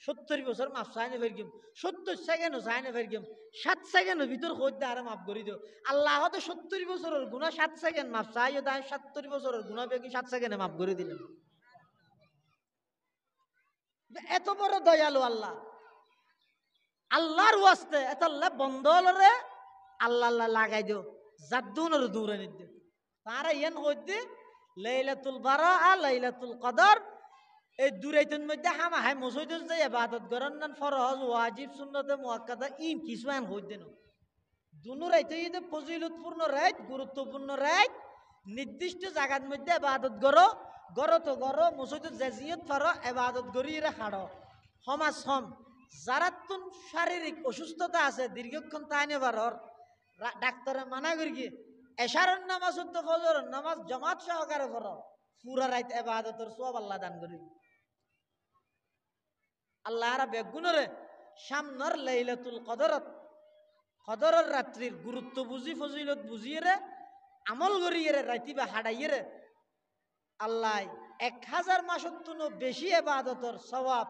70 বছর মাফ চাইনে ফেরগিম 70 সেকেন্ডও চাইনে ফেরগিম 7 সেকেন্ডের ভিতর হইতে আর মাফ করি দিও আল্লাহ হয়তো 70 বছরের গুনাহ 7 সেকেন্ড মাফ চাই তাই 70 বছরের গুনাহ বেকি 7 সেকেন্ডে মাফ করে দিলেন এত বড় দয়ালু আল্লাহ আল্লাহর ওয়াস্তে এত আল্লাহ বন্ধলরে আল্লাহ আল্লাহ লাগাই দিও জাদ্দুনর দূরে নিতে তারা ইয়ান হইতে লাইলাতুল বারাআ লাইলাতুল কদর এই দুরাইতের মধ্যে হামা হাই মসজিদে যে ইবাদত করেন না ফরজ ওয়াজিব সুন্নতে মুআক্কাদা ইন কিছুমান হইতে না দুনো রাইতে ঈদে ফজিলতপূর্ণ রাত গুরুত্বপূর্ণ রাত নির্দিষ্ট জায়গার মধ্যে ইবাদত করো গরো তো গরো মসজিদে জাজিয়ত ফর ইবাদত করি রে হাড়ো সমাজ হম যারা তুন শারীরিক অসুস্থতা আছে দীর্ঘক্ষণ তাইনে বারর ডাক্তারে মানা করি কি এশারর নামাজ তো ফজর নামাজ জামাত সহকারে পড়ো পুরা রাত ইবাদতের সওয়াব আল্লাহ দান করি আল্লাহ আর বেগুনরে সামনের লাইলাতুল কদরত কদরের রাত্রির গুরুত্ব বুঝি ফজিলত বুঝিয়ে রে আমল করিয়ে রে রাতি বা হাডাইয়ে রে আল্লাহ 1000 মাসের তুনো বেশি ইবাদতের সওয়াব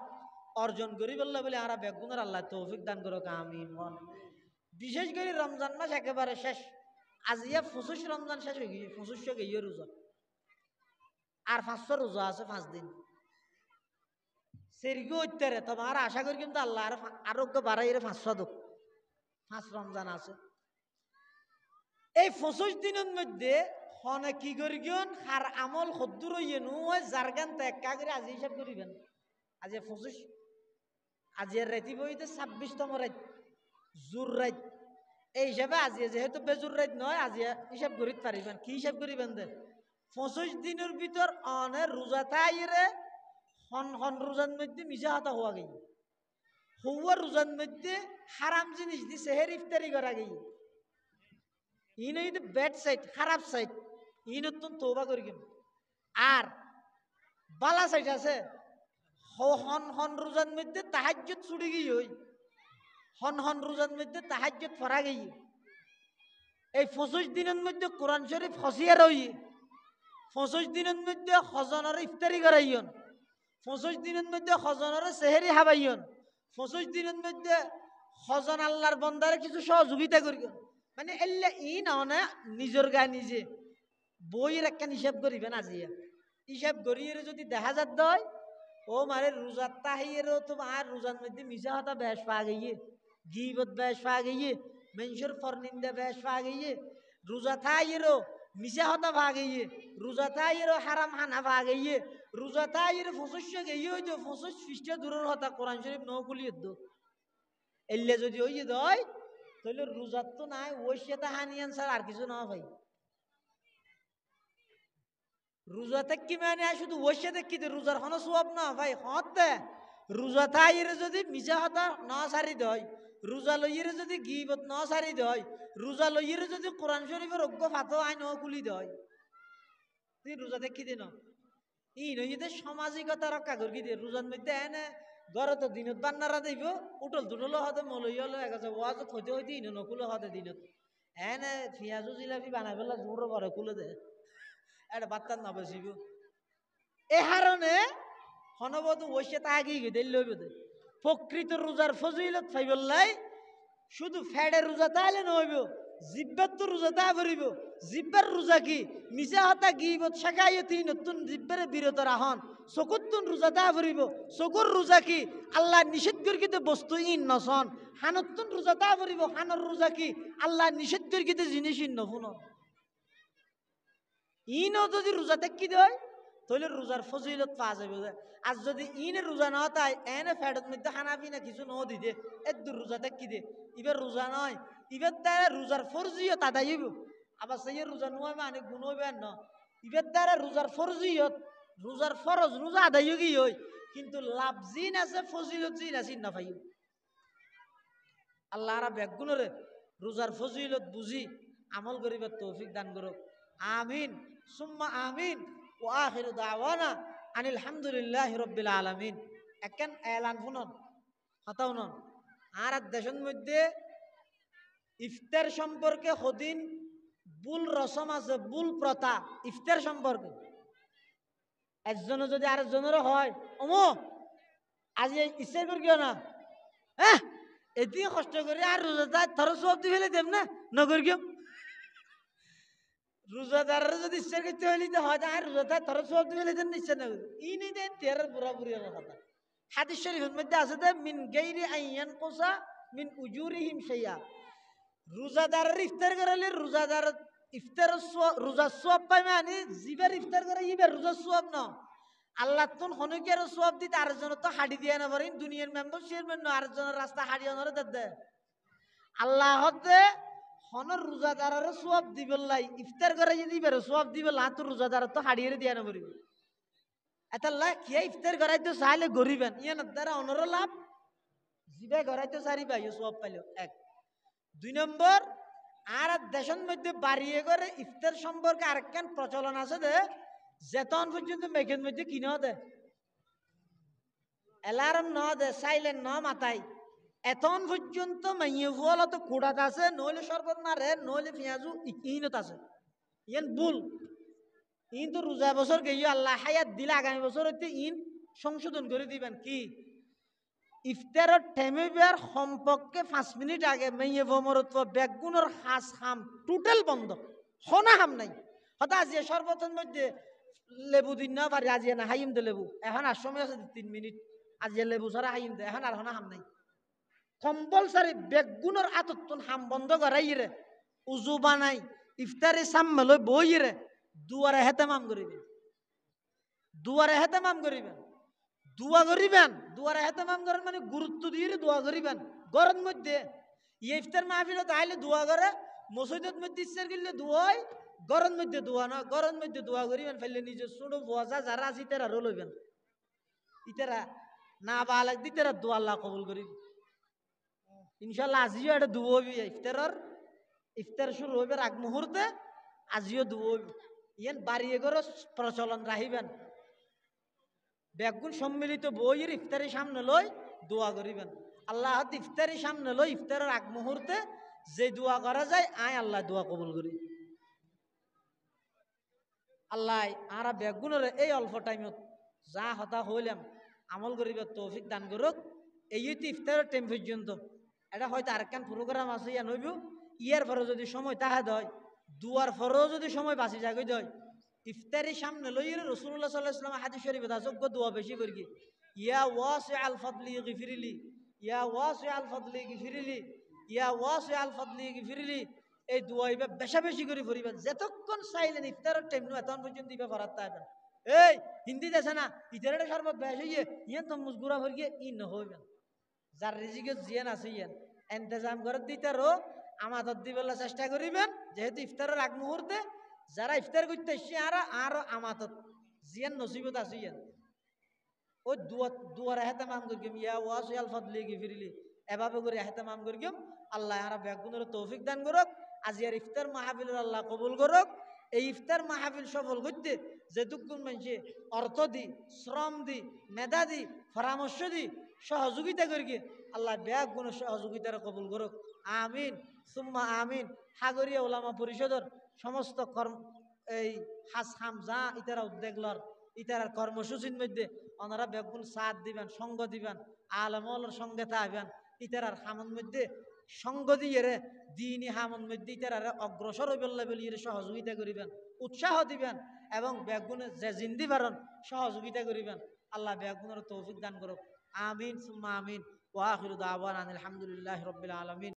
অর্জন করি বললে বলে আর বেগুনের আল্লাহ তৌফিক দান করো আমিন বিশেষ করে রমজান মাস একেবারে শেষ আজিয়া 25 রমজান শেষ হয়ে গিয়ে 25 গিয়ে রোজা আর 500 রোজা আছে 5 দিন সেরগি হইতে তোমার আশা করি কিন্তু আল্লাহ আর আরোগ্য বাড়াই 500 দোক 5 রমজান আছে এই 25 দিনের মধ্যে হনে কি করি গিয়ন হার আমল খদ্দুর হইয়ে নয় জারগান ত্যাগ করে আজি হিসাব করিবেন আজি 25 আজি রাতি বইতে 26তম রাত জোর রাত এই হিসাবে আজি যেহেতু বেজুর রাত নয় আজি হিসাব করিতে পারিবেন কি হিসাব করিবেন দে 25 দিনের ভিতর অনে রোজা তাইরে হন রোজার মধ্যে মিশা হাতা হওয়া গেই হওয়া রোজার মধ্যে হারাম জিনিস দি সেহের ইফতারি করা গেই ইন হইতে ব্যাড সাইড খারাপ সাইড ইন তৌবা করি গেম আর বালা সাইড আছে হন রোজার মধ্যে তাহাজ্জুদ ছুটি গই হই হন রোজার মধ্যে তাহাজ্জুদ পড়া গই এই 25 দিনের মধ্যে কোরআন শরীফ হসিয়া রই 25 দিনের মধ্যে হজনের ইফতারি করাইয়ন 25 দিনের মধ্যে হজনের সেহেরি হাবাইয়ন 25 দিনের মধ্যে হজন আল্লাহর বন্দারে কিছু সহযোগিতা করিয়ন মানে এল্লা ই না নিজের গায়ে নিজে বইয়ের একটা হিসাব করিবেন আজিয়া হিসাব করিয়ে যদি দেখা যাত হয় ও মারে রোজার তাহিয়েরও তোমার রোজার মধ্যে মিশা হতা বেশ পা গিয়ে গিবত বেশ পা গিয়ে মেনসুর ফরনিন্দা বেশ পা গিয়ে রোজা তাহিয়েরও মিশা হতা পা গিয়ে রোজা তাহিয়েরও হারাম হানা পা গিয়ে রোজা তাহিয়ের 25 গিয়ে হইতো 25 পৃষ্ঠা দূরের হতা কোরআন শরীফ নৌ খুলিয়ে দো এল্লে যদি ওই হয় তাহলে রোজার তো নাই ওই সেটা হানিয়ান স্যার আর কিছু না ভাই রোজা থাকি মানে শুধু বসে দেখি রোজার কোনো সোয়াব না ভাই হতে রোজা থাইরে যদি মিছা হতা ন সারি দেয়, রোজা লইরে যদি গিবত ন সারি দেয়, রোজা লইরে যদি কোরআন শরীফের অজ্ঞ ফাতো আইন খুলি দেয়, তুই রোজা দেখি দিন ই নইতে সামাজিকতা রক্ষা করি দিয়ে রোজার মধ্যে এনে ঘরে তো দিনত বান্নারা দিব উটল দুটল হতে মলই হলো এগাছে ওয়াজ হইতে হইতে ইনো নকুলো হতে দিনত এনে পিঁয়াজু জিলাপি বানাই পেলা জোর বড় খুলে দে এটা বাত্তার না বসিব এ হারণে হনবধু বসে তা আগিয়ে গিয়ে লইব দে প্রকৃত রোজার ফজিলত ফাইবল্লাই শুধু ফ্যাডে রোজা তাইলে নইব জিব্বার তো রোজা তা ভরিব জিব্বার রোজা কি মিশা হতা গিবত শেখাইতি নতুন জিব্বারে বিরত রাহন চকুতুন রোজা তা ভরিব চকুর রোজা কি আল্লাহ নিষেধ করিতে বস্তু ইন নসন হানতুন রোজা তা ভরিব হানর রোজা কি আল্লাহ নিষেধ করিতে জিনিস ইন নফুন ইনও যদি রোজা দেখি দেয় তাহলে রোজার ফজিলত পাওয়া যাবে আর যদি ইনে রোজা না তাই এনে ফ্যাটের মধ্যে খানা পিনা কিছু ন দিতে দূর রোজা দেখি দে এবার রোজা নয় এবার দ্বারা রোজার ফরজিয়ত আদায় হইব আবার সেই রোজা নয় মানে গুণ হইবে না এবার দ্বারা রোজার ফরজিয়ত রোজার ফরজ রোজা আদায় কি হয় কিন্তু লাভ জিন আছে ফজিলত জিন আছে না পাই আল্লাহ আর ব্যাগুণরে রোজার ফজিলত বুঝি আমল করিবার তৌফিক দান করুক আমিন সুম্মা আমিন ও আখিরু দাওয়ানা আনিল হামদুলিল্লাহি রাব্বিল আলামিন একখান এলান শুনুন হতাও নন আর দেশের মধ্যে ইফতার সম্পর্কে হদিন ভুল রসম আছে ভুল প্রথা ইফতার সম্পর্কে একজনে যদি আরেকজনেরও হয় অমো আজি ইচ্ছা করি কিয় না হ্যাঁ এদিকে কষ্ট করে আর রোজা ধর সব দি ফেলে দেব না নগর কিয় রোজাদারের যদি ইচ্ছা করতে হইলে হয় আর রোজাদার ধর সব দি ফেলে দেন ইচ্ছা না ই নেই দেন তেরার পুরাপুরি কথা হাদিস শরীফের মধ্যে আছে যে মিন গায়রি আইয়ান কোসা মিন উজুরিহিম শাইয়া রোজাদারের ইফতার করালে রোজাদার ইফতার রোজা সওয়াব পায় মানে জিবার ইফতার করে ইবার রোজা সওয়াব না আল্লাহ তুন হনুকের সওয়াব দিতে আরেকজন তো হাড়ি দিয়ে না পারেন দুনিয়ার মেম্বার চেয়ারম্যান না আরেকজনের রাস্তা হাড়ি আনারে দে আল্লাহ হতে হনর রোজাদারের সওয়াব দিবেলাই ইফতার করে যদি ইবার সওয়াব দিবেলা তো রোজাদার তো হাড়িয়ে দিয়ে না পারিব এতাল্লাহ কে ইফতার করাইতে চাইলে গরিবেন ইয়ে না দ্বারা অনর লাভ জিবে করাইতে চারি পাই সওয়াব পাইল এক দুই নম্বর আর দেশের মধ্যে বাড়িয়ে করে ইফতার সম্পর্কে আরেকখান প্রচলন আছে যে যেতন পর্যন্ত মেঘের মধ্যে কি ন দে অ্যালার্ম ন দে সাইলেন্ট ন মাতাই এতন পর্যন্ত মাইয়ে ফুয়ালা তো কুড়াত আছে নইলে শরবত মারে নইলে পেঁয়াজু ইনত আছে ইন বুল ইন তো রোজা বছর গিয়ে আল্লাহ হায়াত দিলে আগামী বছর হইতে ইন সংশোধন করে দিবেন কি ইফতারের টেমিবার সম্পর্কে 5 মিনিট আগে মেয়ে ভমরত্ব বেগুনের হাস হাম টোটাল বন্ধ হনা হাম নাই হয়তো আজি সর্বতন মধ্যে লেবু দিন না পারি আজি না হাইম দে লেবু এখন আর সময় আছে 3 মিনিট আজি লেবু ছাড়া হাইম দে এখন আর হনা হাম নাই কম্পালসারি বেগুনের আতত্তন হাম বন্ধ করাই রে উজু বানাই ইফতারে সামমেলৈ বই রে দুয়ারে হেতেমাম করিবেন দুয়ারে হেতেমাম করিবেন দোয়া করিবেন দুয়ারে হেতেমাম করেন মানে গুরুত্ব দিয়ে দোয়া করিবেন গরম মধ্যে ইফতার মাহফিলত আইলে দোয়া করে মসজিদের মধ্যে ইচ্ছা করলে দোয়াই গরম মধ্যে দোয়া না গরম মধ্যে দোয়া করিবেন ফেললে নিজের ছোট বোঝা যারা আছে তারা রো লইবেন ইতারা না বালাক দি তারা দোয়া আল্লাহ কবুল করিব ইনশাল্লাহ আজিও এটা দোয়া হবি ইফতার শুরু হইবার আগ মুহূর্তে আজিও দোয়া হইব ইয়ান বাড়িয়ে করে প্রচলন রাখিবেন বেগুন সম্মিলিত বইয়ের ইফতারের সামনে লই দোয়া করিবেন আল্লাহ ইফতারের সামনে লই ইফতারের আগ মুহূর্তে যে দোয়া করা যায় আয় আল্লাহ দোয়া কবুল করি আল্লাহ আর বেগুনের এই অল্প টাইমত যা হতা হইলাম আমল করিবার তৌফিক দান করুক এই ইফতারের টাইম পর্যন্ত এটা হয়তো আরেকখান প্রোগ্রাম আছে ইয়া নইব ইয়ার পরে যদি সময় তাহা দেয় দুয়ার পরেও যদি সময় বাঁচি যাগে দেয় ইফতারের সামনে লইয়ে রাসূলুল্লাহ সাল্লাল্লাহু আলাইহি ওয়াসাল্লাম হাদিস শরীফে আছে যোগ্য দোয়া বেশি করি ইয়া ওয়াসিআল ফাদলি গফিরলি ইয়া ওয়াসিআল ফাদলি গফিরলি ইয়া ওয়াসিআল ফাদলি গফিরলি এই দোয়া ইবা বেশা বেশি করে পড়িবেন যতক্ষণ চাইলেন ইফতারের টাইম নয় তখন পর্যন্ত ইবা পড়াতে পারবেন এই হিন্দি দেশে না ইতারের শরবত বেশ হইয়ে ইয়ান তো মুজগুরা ভরিয়ে ই নহইবেন যার রিজিকে জিয়ান আছে ইয়ান ইন্তজাম করে দিতে রো আমাদের দিবেলা চেষ্টা করিবেন যেহেতু ইফতারের আগ মুহূর্তে যারা ইফতার করতে আসছে আর আমাতত জিয়ান নসিবত আছে ইয়ান ওই দুয়ার এহতেমাম করিম ইয়া ওয়াসিয়াল ফাদলি গিফিরলি এভাবে করে এহতেমাম করিম আল্লাহ আর ব্যাগুনের তৌফিক দান করুক আজিয়ার ইফতার মাহফিলের আল্লাহ কবুল করুক এই ইফতার মাহফিল সফল করতে যেটুকুন মানুষে অর্থ দি শ্রম দি মেধা দি পরামর্শ দি সহযোগিতা করি আল্লাহ ব্যাগুনের সহযোগিতার কবুল করুক আমিন সুম্মা আমিন সাগরিয়া ওলামা পরিষদের সমস্ত কর্ম এই হাস হাম যা ইতারা উদ্যোগলর ইতারার কর্মসূচির মধ্যে ওনারা বেগুন সাথ দিবেন সঙ্গ দিবেন আলমলের সঙ্গে থাকবেন ইতারার হামন মধ্যে সঙ্গ দিয়ে দিনই হামন মধ্যে ইতারারে অগ্রসর হইবেন বলিয়ে সহযোগিতা করিবেন উৎসাহ দিবেন এবং বেগুনে যে জিন্দি পারেন সহযোগিতা করিবেন আল্লাহ বেগুনের তৌফিক দান করুক আমিন সুম্মা আমিন ওয়া আখিরু দাওয়ানা আলহামদুলিল্লাহি রাব্বিল আলামিন